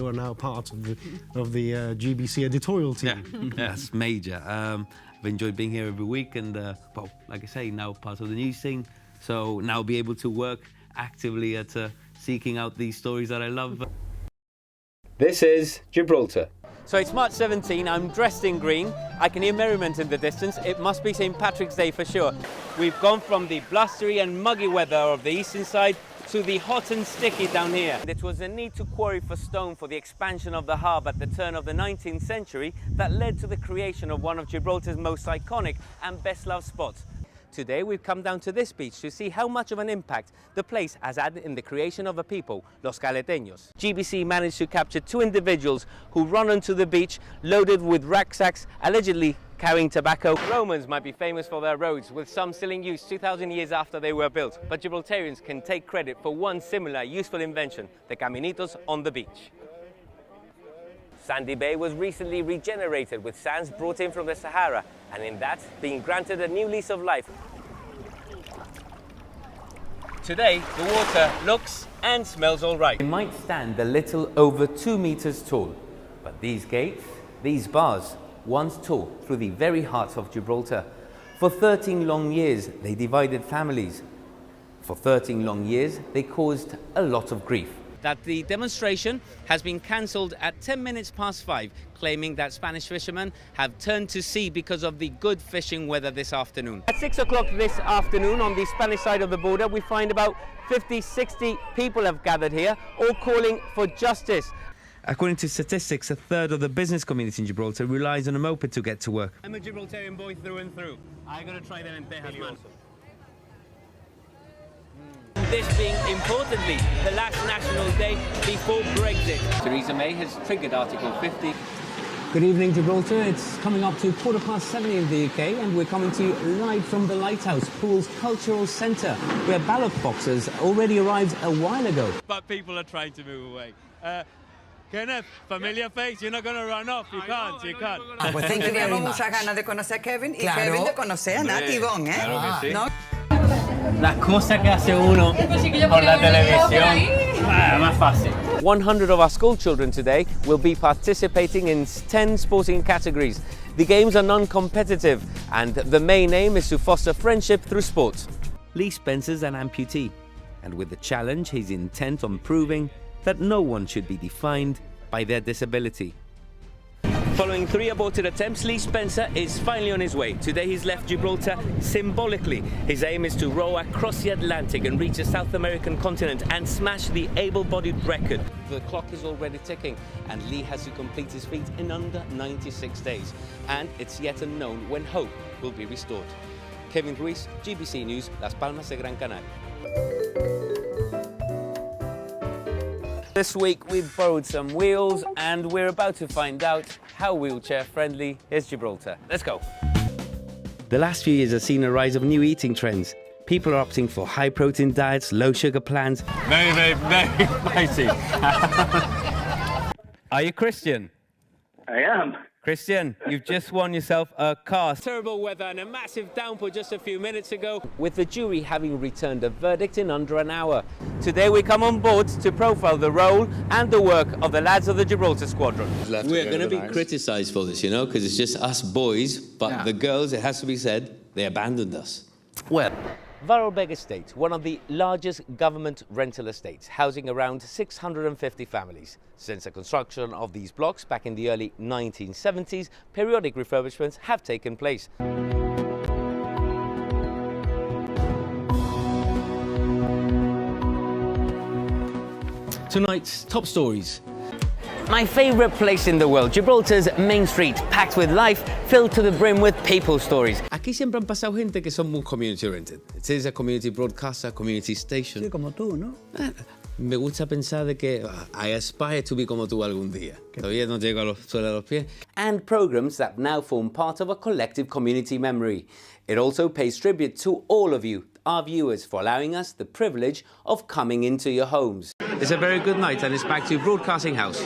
are now part of the GBC editorial team. Yeah, yes, major. I've enjoyed being here every week, and well, like I say, now part of the news team. So now be able to work actively at seeking out these stories that I love. This is Gibraltar. So it's March 17, I'm dressed in green, I can hear merriment in the distance, it must be St. Patrick's Day for sure. We've gone from the blustery and muggy weather of the eastern side to the hot and sticky down here. It was the need to quarry for stone for the expansion of the harbour at the turn of the 19th century that led to the creation of one of Gibraltar's most iconic and best loved spots. Today we've come down to this beach to see how much of an impact the place has had in the creation of a people, Los Caleteños. GBC managed to capture 2 individuals who run onto the beach loaded with rucksacks, allegedly carrying tobacco. Romans might be famous for their roads, with some still in use 2,000 years after they were built, but Gibraltarians can take credit for one similar useful invention, the caminitos on the beach. Sandy Bay was recently regenerated with sands brought in from the Sahara, and in that being granted a new lease of life. Today, the water looks and smells all right. It might stand a little over 2 meters tall, but these gates, these bars, once tall through the very heart of Gibraltar. For 13 long years, they divided families. For 13 long years, they caused a lot of grief. That the demonstration has been cancelled at 10 minutes past 5, claiming that Spanish fishermen have turned to sea because of the good fishing weather this afternoon. At 6 o'clock this afternoon on the Spanish side of the border, we find about 50, 60 people have gathered here, all calling for justice. According to statistics, a third of the business community in Gibraltar relies on a moped to get to work. I'm a Gibraltarian boy through and through. I'm going to try them in Tejas, man. This being, importantly, the last national day before Brexit. Theresa May has triggered Article 50. Good evening, Gibraltar. It's coming up to 7:15 in the UK, and we're coming to you live from the Lighthouse, Pool's Cultural Centre, where ballot boxes already arrived a while ago. But people are trying to move away. Kenneth, familiar face, you're not going to run off, you can't. Pues teníamos muchas ganas de conocer a Kevin y Kevin de conocer a Nat y Ivonne, ¿eh? Claro que sí. ¿No? Las cosas que hace uno por la televisión, más fácil. 100 of our school children today will be participating in 10 sporting categories. The games are non-competitive, and the main aim is to foster friendship through sport. Lee Spencer's an amputee, and with the challenge, he's intent on proving that no one should be defined by their disability. Following 3 aborted attempts, Lee Spencer is finally on his way. Today he's left Gibraltar symbolically. His aim is to row across the Atlantic and reach the South American continent and smash the able-bodied record. The clock is already ticking, and Lee has to complete his feat in under 96 days. And it's yet unknown when hope will be restored. Kevin Ruiz, GBC News, Las Palmas de Gran Canaria. This week we've borrowed some wheels, and we're about to find out how wheelchair friendly is Gibraltar. Let's go. The last few years have seen a rise of new eating trends. People are opting for high protein diets, low sugar plans. Very, very, very spicy. Are you Christian? I am. Christian, you've just won yourself a car. Terrible weather and a massive downpour just a few minutes ago, with the jury having returned a verdict in under an hour. Today we come on board to profile the role and the work of the lads of the Gibraltar Squadron. We're going to be criticised for this, you know, because it's just us boys, but the girls, it has to be said, they abandoned us. Well, Varolbeg Estate, one of the largest government rental estates, housing around 650 families. Since the construction of these blocks back in the early 1970s, periodic refurbishments have taken place. Tonight's top stories. My favourite place in the world, Gibraltar's main street, packed with life, filled to the brim with people stories. Aquí siempre han pasado gente que son muy community oriented. It is a community broadcaster, community station. Sí, como tú, ¿no? Me gusta pensar de que I aspire to be como tú algún día. Todavía no llego a los suelos a los pies. And programs that now form part of a collective community memory. It also pays tribute to all of you, our viewers, for allowing us the privilege of coming into your homes. It's a very good night, and it's back to Broadcasting House.